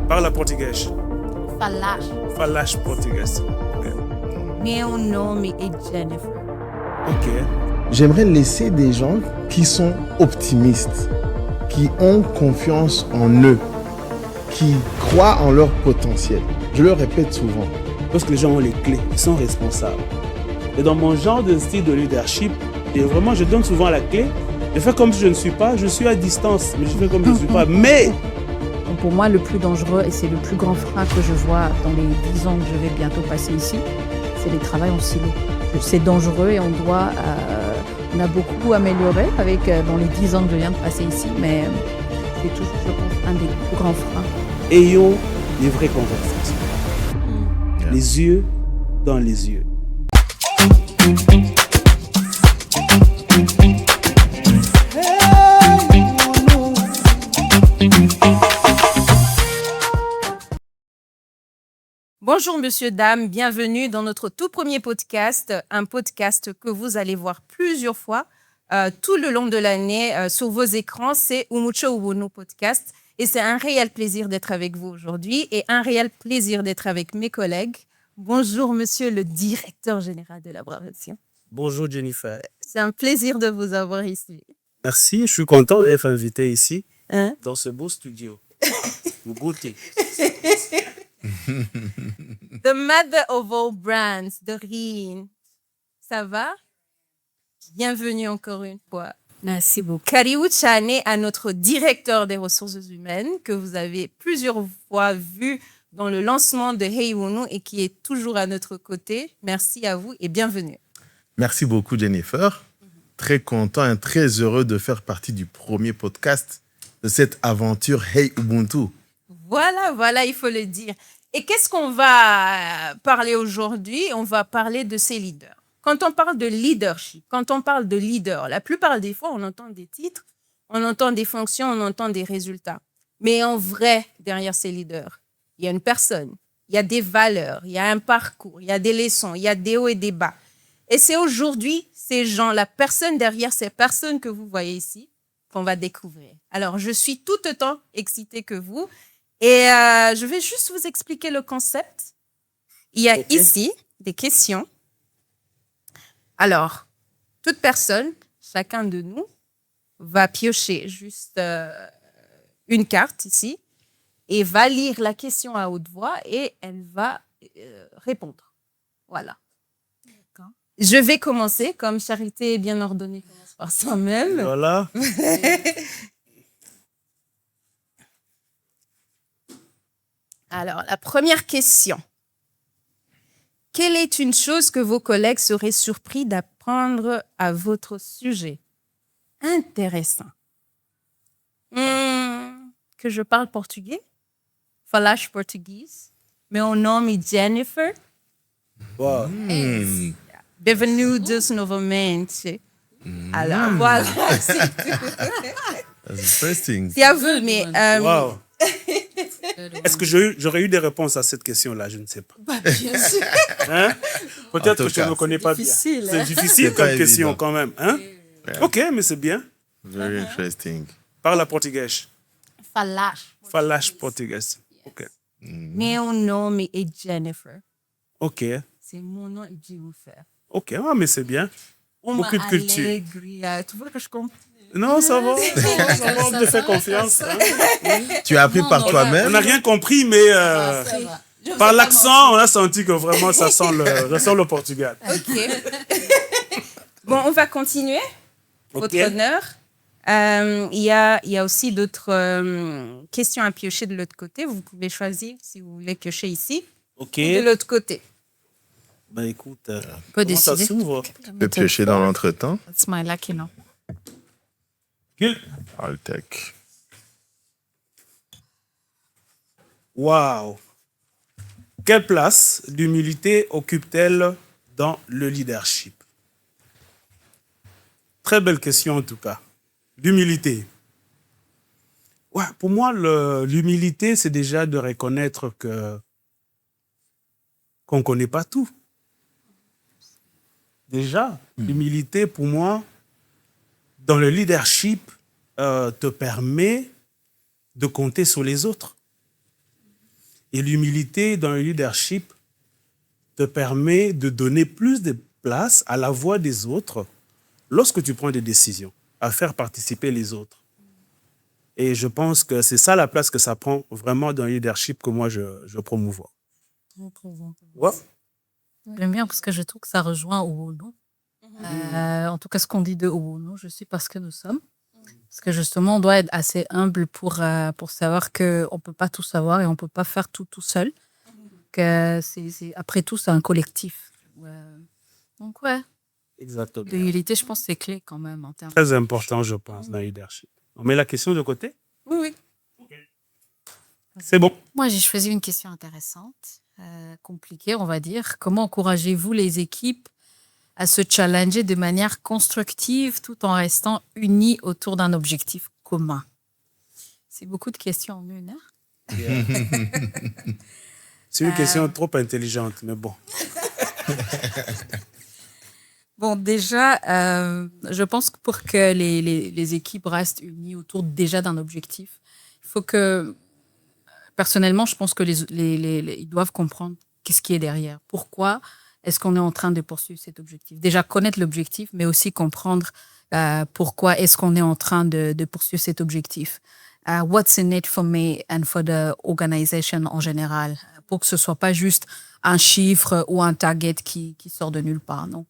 Parla português. Falar. Falas português. Ok. Meu nome é Jennifer. Ok. J'aimerais laisser des gens qui sont optimistes, qui ont confiance en eux, qui croient en leur potentiel. Je le répète souvent. Lorsque les gens ont les clés, ils sont responsables. Et dans mon genre de style de leadership, et vraiment, je donne souvent la clé. Je fais comme si je ne suis pas, je suis à distance, mais je fais comme si je ne suis pas. Mais Pour moi, le plus dangereux, et c'est le plus grand frein que je vois dans les 10 ans que je vais bientôt passer ici, c'est les travails en silo. C'est dangereux et on a beaucoup amélioré dans les 10 ans que je viens de passer ici, mais c'est toujours, je pense, un des plus grands freins. ayons des vraies conversations. Les yeux dans les yeux. Bonjour monsieur, dame, bienvenue dans notre tout premier podcast, un podcast que vous allez voir plusieurs fois tout le long de l'année sur vos écrans. C'est Umucho Ubunu Podcast et c'est un réel plaisir d'être avec vous aujourd'hui et un réel plaisir d'être avec mes collègues. Bonjour monsieur le directeur général de la Bravation. Bonjour Jennifer. C'est un plaisir de vous avoir ici. Merci, je suis content d'être invité ici, Hein? dans ce beau studio. Vous goûtez. The mother of all brands, Doreen. Ça va? Bienvenue encore une fois. Merci beaucoup. Kariou Chane, à notre directeur des ressources humaines, que vous avez plusieurs fois vu dans le lancement de Hey Wunu et qui est toujours à notre côté. Merci à vous et bienvenue. Merci beaucoup, Jennifer. Très content et très heureux de faire partie du premier podcast de cette aventure Hey Ubuntu. Voilà, il faut le dire. Et qu'est-ce qu'on va parler aujourd'hui? On va parler de ces leaders. Quand on parle de leadership, quand on parle de leader, la plupart des fois, on entend des titres, on entend des fonctions, on entend des résultats. Mais en vrai, derrière ces leaders, il y a une personne, il y a des valeurs, il y a un parcours, il y a des leçons, il y a des hauts et des bas. Et c'est aujourd'hui, ces gens, la personne derrière ces personnes que vous voyez ici, qu'on va découvrir. Alors, je suis tout autant excitée que vous. Et je vais juste vous expliquer le concept. Il y a ici des questions. Alors, toute personne, chacun de nous, va piocher juste une carte ici et va lire la question à haute voix et elle va répondre. Voilà. Je vais commencer, comme charité est bien ordonnée commence par soi-même. Voilà. Alors, la première question. Quelle est une chose que vos collègues seraient surpris d'apprendre à votre sujet? Intéressant. Que je parle portugais? Falas português. Meu nome é Jennifer. Wow. Bem-vindos novamente. Alors, voilà. C'est That's interesting. à vous, mais... Wow. Est-ce que j'aurais eu des réponses à cette question-là? Je ne sais pas. bien sûr. Hein? Peut-être En que tout je cas, ne connais pas difficile, bien. hein? C'est difficile C'est pas comme question évident. quand même. Hein? Ok, mais c'est bien. Very interesting. Parla português. Falar. Falas português. Ok. Meu nome é Jennifer. Ok. C'est mon nom est Jennifer. Ok, ah, mais c'est bien. Beaucoup de culture. Alegria. Tu vois que je comprends? Non, ça va. Ça va, on te fait confiance. Hein? Tu as appris par On toi-même. n'a rien compris, mais par l'accent, on a senti que vraiment ça sent le Portugal. Ok. Bon, on va continuer. Ok. Votre honneur. Il y a aussi d'autres questions à piocher de l'autre côté. Vous pouvez choisir si vous voulez piocher ici Ok. ou de l'autre côté. Ben écoute, Peut comment ça décider. s'ouvre? Tu peux piocher dans l'entretemps. That's my lucky now. I'll take. Waouh! Quelle place l'humilité occupe-t-elle dans le leadership? Très belle question en tout cas. L'humilité. Ouais, pour moi, l'humilité, c'est déjà de reconnaître qu'on ne connaît pas tout. Déjà, l'humilité, pour moi, dans le leadership, te permet de compter sur les autres. Et l'humilité dans le leadership te permet de donner plus de place à la voix des autres lorsque tu prends des décisions, à faire participer les autres. Et je pense que c'est ça la place que ça prend vraiment dans le leadership que moi je promouvois. Ouais. J'aime bien parce que je trouve que ça rejoint Owono. En tout cas, ce qu'on dit de Owono, je suis parce que nous sommes. Parce que justement, on doit être assez humble pour savoir qu'on ne peut pas tout savoir et on ne peut pas faire tout seul. Que après tout, c'est un collectif. Donc, ouais. Exactement. L'humilité, je pense que c'est clé quand même en termes. Très important, je pense, dans le leadership. On met la question de côté? Oui. C'est bon. Moi, j'ai choisi une question intéressante, compliquée, on va dire. Comment encouragez-vous les équipes à se challenger de manière constructive tout en restant unis autour d'un objectif commun? C'est beaucoup de questions en une heure. C'est une question trop intelligente, mais bon. Bon, déjà, je pense que pour que les équipes restent unies autour déjà d'un objectif, il faut que, personnellement, je pense que ils doivent comprendre qu'est-ce qui est derrière. Pourquoi est-ce qu'on est en train de poursuivre cet objectif? Déjà, connaître l'objectif, mais aussi comprendre pourquoi est-ce qu'on est en train de poursuivre cet objectif. What's in it for me and for the organization en général, pour que ce soit pas juste un chiffre ou un target qui sort de nulle part. Donc,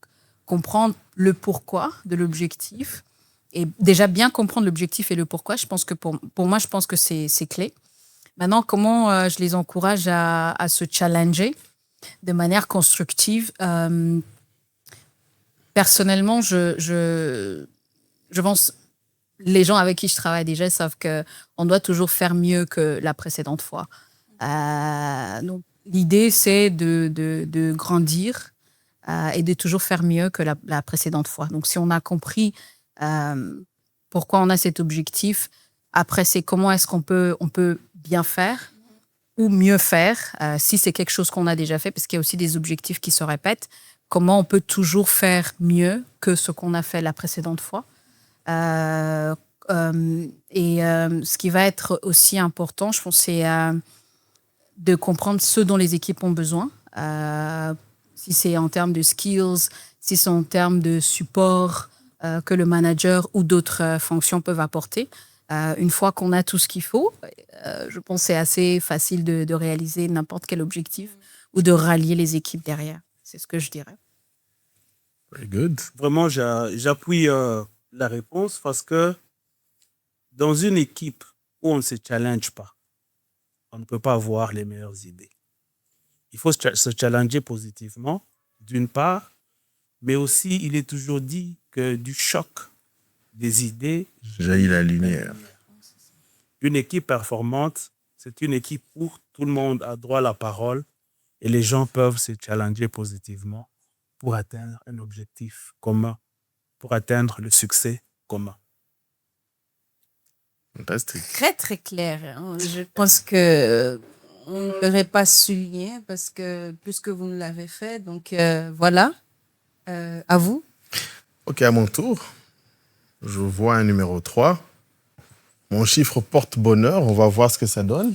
comprendre le pourquoi de l'objectif et déjà bien comprendre l'objectif et le pourquoi, je pense que pour moi, je pense que c'est clé. Maintenant, comment je les encourage à se challenger de manière constructive? Personnellement, je pense les gens avec qui je travaille déjà savent qu'on doit toujours faire mieux que la précédente fois. Donc, l'idée, c'est de grandir et de toujours faire mieux que la précédente fois. Donc, si on a compris pourquoi on a cet objectif, après, c'est comment est-ce qu'on peut bien faire ou mieux faire si c'est quelque chose qu'on a déjà fait, parce qu'il y a aussi des objectifs qui se répètent. Comment on peut toujours faire mieux que ce qu'on a fait la précédente fois. Ce qui va être aussi important, je pense, c'est de comprendre ce dont les équipes ont besoin. Si c'est en termes de skills, si c'est en termes de support que le manager ou d'autres fonctions peuvent apporter. Une fois qu'on a tout ce qu'il faut, je pense que c'est assez facile de réaliser n'importe quel objectif ou de rallier les équipes derrière. C'est ce que je dirais. Very good. Vraiment, j'appuie la réponse parce que dans une équipe où on ne se challenge pas, on ne peut pas avoir les meilleures idées. Il faut se challenger positivement, d'une part, mais aussi, il est toujours dit que du choc des idées jaillit la lumière. Une équipe performante, c'est une équipe où tout le monde a droit à la parole et les gens peuvent se challenger positivement pour atteindre un objectif commun, pour atteindre le succès commun. Fantastique. Très, très clair. Je pense que on ne l'aurait pas souligné parce que puisque vous nous l'avez fait, donc voilà. À vous. Ok, à mon tour. Je vois un numéro 3. Mon chiffre porte bonheur. On va voir ce que ça donne.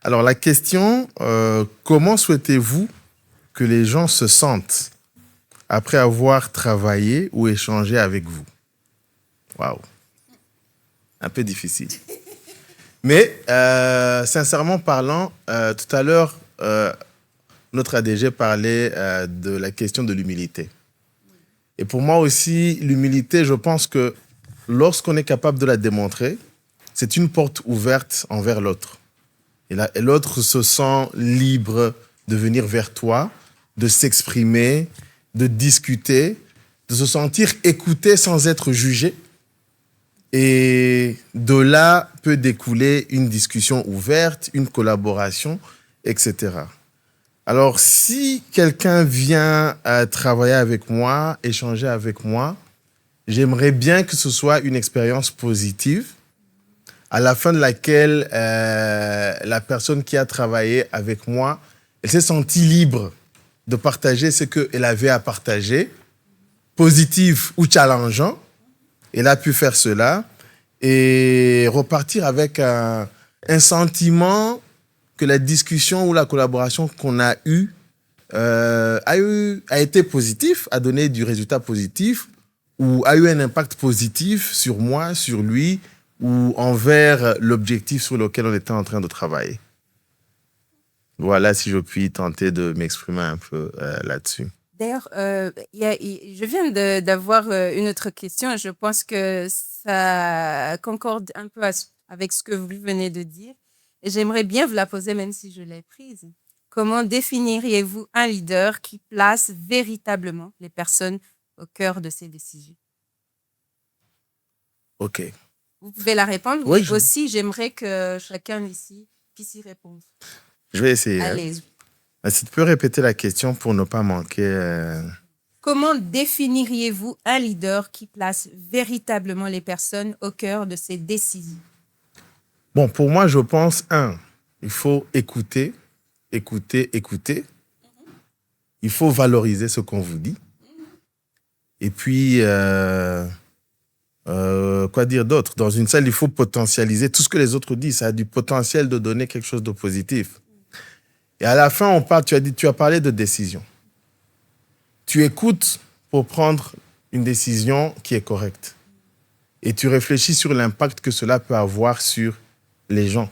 Alors, la question, comment souhaitez-vous que les gens se sentent après avoir travaillé ou échangé avec vous? Waouh. Un peu difficile. Mais, sincèrement parlant, tout à l'heure, notre ADG parlait de la question de l'humilité. Et pour moi aussi, l'humilité, je pense que lorsqu'on est capable de la démontrer, c'est une porte ouverte envers l'autre. Et l'autre se sent libre de venir vers toi, de s'exprimer, de discuter, de se sentir écouté sans être jugé. Et de là peut découler une discussion ouverte, une collaboration, etc. Alors, si quelqu'un vient travailler avec moi, échanger avec moi, j'aimerais bien que ce soit une expérience positive, à la fin de laquelle la personne qui a travaillé avec moi, elle s'est sentie libre de partager ce qu'elle avait à partager, positif ou challengeant. Elle a pu faire cela et repartir avec un sentiment que la discussion ou la collaboration qu'on a eue a été positif, a donné du résultat positif ou a eu un impact positif sur moi, sur lui ou envers l'objectif sur lequel on était en train de travailler. Voilà si je puis tenter de m'exprimer un peu là-dessus. D'ailleurs, je viens d'avoir une autre question. Je pense que ça concorde un peu avec ce que vous venez de dire. Et j'aimerais bien vous la poser, même si je l'ai prise. Comment définiriez-vous un leader qui place véritablement les personnes au cœur de ses décisions? OK. Vous pouvez la répondre. Oui, Mais aussi, j'aimerais que chacun ici puisse y répondre. Je vais essayer. Allez-y. Si tu peux répéter la question pour ne pas manquer. Comment définiriez-vous un leader qui place véritablement les personnes au cœur de ses décisions? Bon, pour moi, je pense, il faut écouter. Il faut valoriser ce qu'on vous dit. Et puis, quoi dire d'autre? Dans une salle, il faut potentialiser tout ce que les autres disent. Ça a du potentiel de donner quelque chose de positif. Et à la fin, tu as parlé de décision. Tu écoutes pour prendre une décision qui est correcte. Et tu réfléchis sur l'impact que cela peut avoir sur les gens.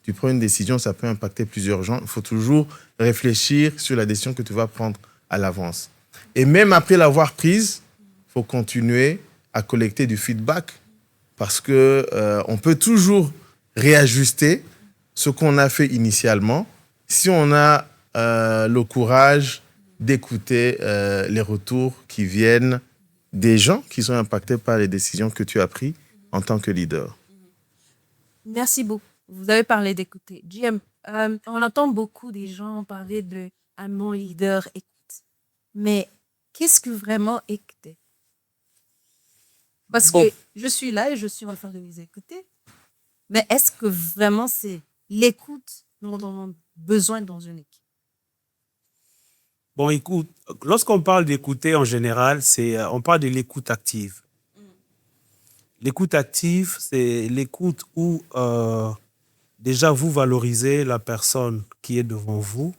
Tu prends une décision, ça peut impacter plusieurs gens. Il faut toujours réfléchir sur la décision que tu vas prendre à l'avance. Et même après l'avoir prise, il faut continuer à collecter du feedback parce qu'on peut toujours réajuster ce qu'on a fait initialement si on a le courage d'écouter les retours qui viennent des gens qui sont impactés par les décisions que tu as prises en tant que leader. Merci beaucoup. Vous avez parlé d'écouter. JM, on entend beaucoup des gens parler de « mon leader écoute ». Mais qu'est-ce que vraiment écouter? Parce que je suis là et je suis en train de vous écouter. Mais est-ce que vraiment c'est l'écoute dont on a besoin dans une équipe? Bon, écoute, lorsqu'on parle d'écouter en général, on parle de l'écoute active. L'écoute active, c'est l'écoute où déjà vous valorisez la personne qui est devant vous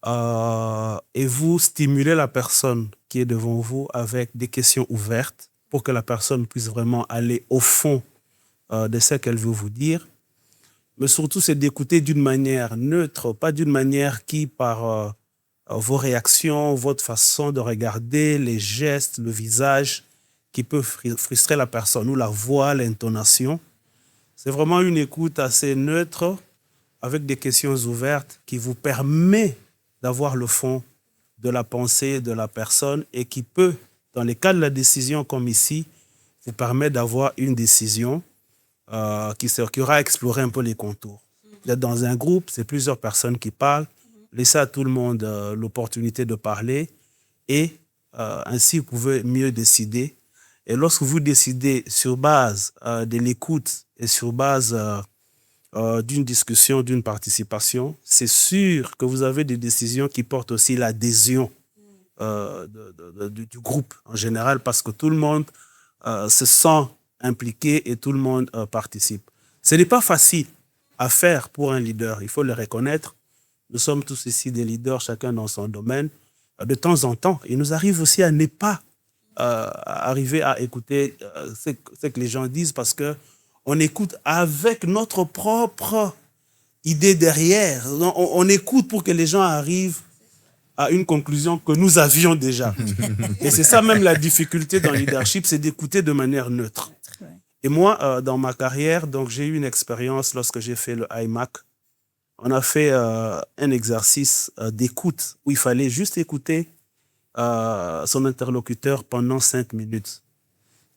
et vous stimulez la personne qui est devant vous avec des questions ouvertes pour que la personne puisse vraiment aller au fond de ce qu'elle veut vous dire. Mais surtout, c'est d'écouter d'une manière neutre, pas d'une manière qui, par vos réactions, votre façon de regarder, les gestes, le visage, qui peut frustrer la personne, ou la voix, l'intonation. C'est vraiment une écoute assez neutre, avec des questions ouvertes, qui vous permet d'avoir le fond de la pensée de la personne et qui peut, dans les cas de la décision comme ici, vous permet d'avoir une décision qui aura exploré un peu les contours. Vous êtes dans un groupe, c'est plusieurs personnes qui parlent, laissez à tout le monde l'opportunité de parler et ainsi vous pouvez mieux décider. Et lorsque vous décidez sur base de l'écoute et sur base d'une discussion, d'une participation, c'est sûr que vous avez des décisions qui portent aussi l'adhésion du groupe en général parce que tout le monde se sent impliqué et tout le monde participe. Ce n'est pas facile à faire pour un leader, il faut le reconnaître. Nous sommes tous ici des leaders, chacun dans son domaine. De temps en temps, il nous arrive aussi à ne pas arriver à écouter ce que les gens disent parce qu'on écoute avec notre propre idée derrière. On écoute pour que les gens arrivent à une conclusion que nous avions déjà. Et c'est ça même la difficulté dans le leadership, c'est d'écouter de manière neutre. Et moi, dans ma carrière, donc, j'ai eu une expérience lorsque j'ai fait le IMAC. On a fait un exercice d'écoute où il fallait juste écouter son interlocuteur pendant 5 minutes.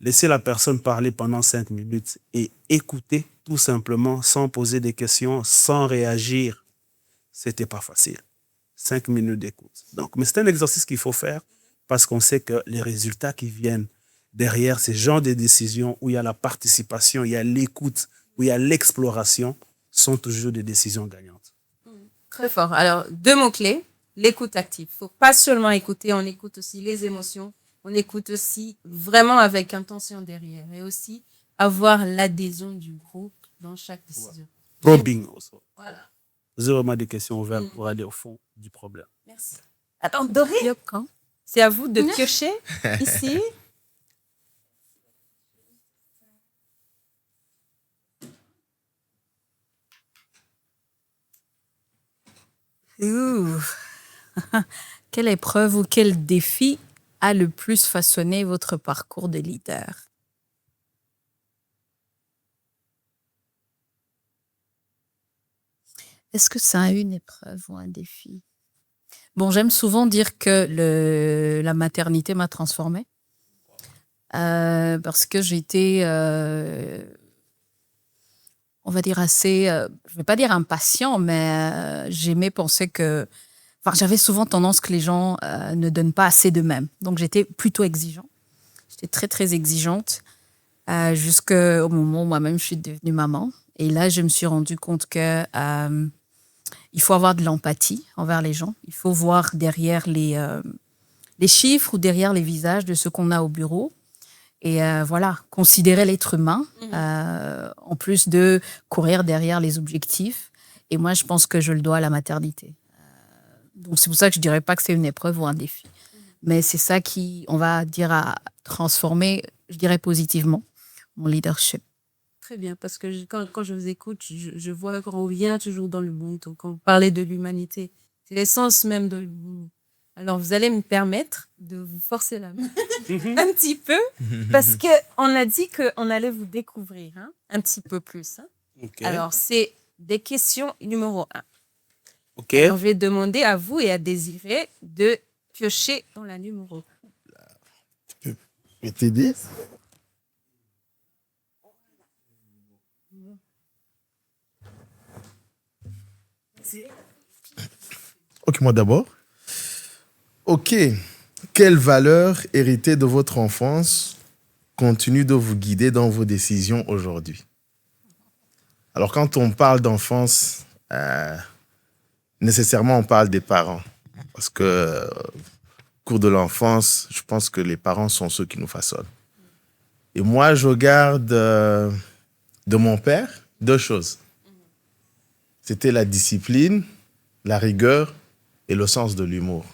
Laisser la personne parler pendant 5 minutes et écouter tout simplement sans poser des questions, sans réagir. C'était pas facile. 5 minutes d'écoute. Donc, mais c'est un exercice qu'il faut faire parce qu'on sait que les résultats qui viennent derrière ces genres de décisions où il y a la participation, il y a l'écoute, où il y a l'exploration, sont toujours des décisions gagnantes. Très fort. Alors, 2 mots-clés. L'écoute active. Il ne faut pas seulement écouter, on écoute aussi les émotions, on écoute aussi vraiment avec intention derrière et aussi avoir l'adhésion du groupe dans chaque décision. Probing aussi. Voilà. Posez vraiment des questions ouvertes pour aller au fond du problème. Merci. Attends, Doré, Yoko. c'est à vous de piocher ici. Ouh. Quelle épreuve ou quel défi a le plus façonné votre parcours de leader? Est-ce que ça a une épreuve ou un défi? Bon, j'aime souvent dire que la maternité m'a transformée. Parce que j'étais, on va dire, assez, je ne vais pas dire impatient, mais j'aimais penser que... Enfin, j'avais souvent tendance que les gens ne donnent pas assez d'eux-mêmes. Donc, j'étais plutôt exigeante. J'étais très, très exigeante jusqu'au moment où moi-même, je suis devenue maman. Et là, je me suis rendu compte que il faut avoir de l'empathie envers les gens. Il faut voir derrière les chiffres ou derrière les visages de ceux qu'on a au bureau. Et voilà, considérer l'être humain, en plus de courir derrière les objectifs. Et moi, je pense que je le dois à la maternité. Donc, c'est pour ça que je ne dirais pas que c'est une épreuve ou un défi. Mais c'est ça qui, on va dire, a transformé, je dirais positivement, mon leadership. Très bien, parce que quand je vous écoute, je vois qu'on revient toujours dans le monde. Donc, on parlait de l'humanité. C'est l'essence même de l'humanité. Alors, vous allez me permettre de vous forcer la main un petit peu, parce qu'on a dit qu'on allait vous découvrir un petit peu plus. OK. Alors, c'est des questions numéro 1. OK. Alors, je vais demander à vous et à Désiré de piocher dans la numéro 1. Je vais t'aider. Ok, moi d'abord. Ok. Quelles valeurs héritées de votre enfance continuent de vous guider dans vos décisions aujourd'hui? Alors, quand on parle d'enfance, nécessairement, on parle des parents. Parce que, au cours de l'enfance, je pense que les parents sont ceux qui nous façonnent. Et moi, je garde de mon père 2 choses. C'était la discipline, la rigueur et le sens de l'humour.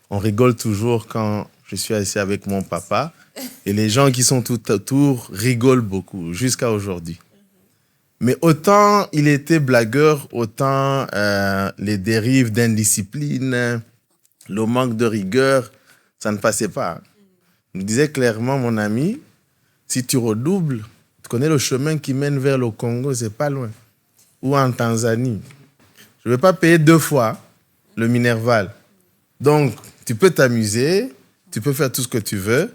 On rigole toujours quand je suis assis avec mon papa et les gens qui sont tout autour rigolent beaucoup jusqu'à aujourd'hui. Mais autant il était blagueur, autant les dérives d'indiscipline, le manque de rigueur, ça ne passait pas. Il me disait clairement, mon ami, si tu redoubles, tu connais le chemin qui mène vers le Congo, c'est pas loin. Ou en Tanzanie. Je ne vais pas payer 2 fois le Minerval. Donc, tu peux t'amuser, tu peux faire tout ce que tu veux,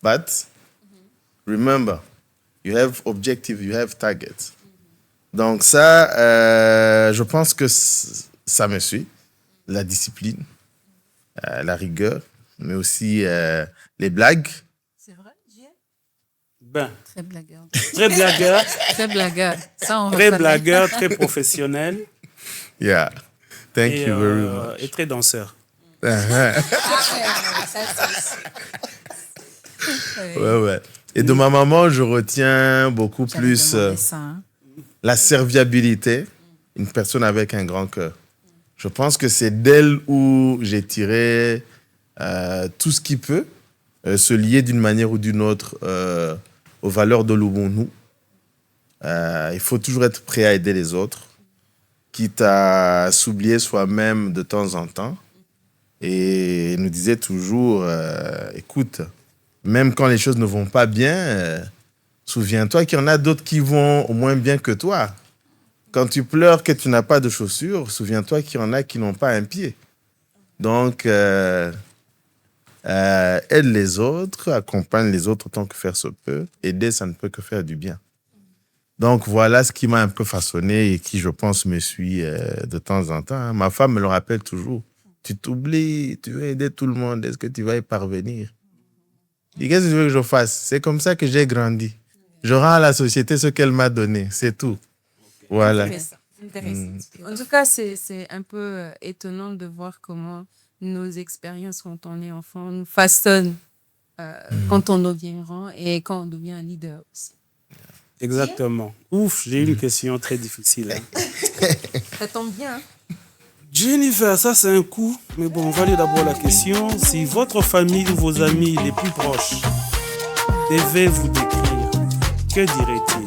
but remember, you have objective, you have target. Donc ça, je pense que ça me suit. La discipline, la rigueur, mais aussi les blagues. C'est vrai, J.L.? Ben, Très blagueur. très blagueur, Très blagueur. Ça, on très reconnaît. blagueur, très professionnel Yeah. Thank et, you very much. et très danseur. Ouais. Et de ma maman, je retiens beaucoup J'allais plus demander ça, hein. la serviabilité, une personne avec un grand cœur. Je pense que c'est d'elle où j'ai tiré tout ce qui peut se lier d'une manière ou d'une autre aux valeurs de l'Ubuntu. Il faut toujours être prêt à aider les autres, quitte à s'oublier soi-même de temps en temps. Et elle nous disait toujours, écoute, même quand les choses ne vont pas bien, souviens-toi qu'il y en a d'autres qui vont au moins bien que toi. Quand tu pleures que tu n'as pas de chaussures, souviens-toi qu'il y en a qui n'ont pas un pied. Donc, aide les autres, accompagne les autres autant que faire se peut. Aider, ça ne peut que faire du bien. Donc, voilà ce qui m'a un peu façonné et qui, je pense, me suit de temps en temps. Ma femme me le rappelle toujours. Tu t'oublies, tu veux aider tout le monde. Est-ce que tu vas y parvenir? Et qu'est-ce que tu veux que je fasse? C'est comme ça que j'ai grandi. Je rends à la société ce qu'elle m'a donné. C'est tout. Voilà. Intéressant. En tout cas, c'est un peu étonnant de voir comment nos expériences quand on est enfant nous façonnent quand on devient grand et quand on devient un leader aussi. Exactement. Ouf, j'ai une question très difficile. Hein. Ça tombe bien. Hein. Jennifer, ça c'est un coup. Mais bon, on va aller d'abord la question. Si votre famille ou vos amis les plus proches devaient vous décrire, que diraient-ils?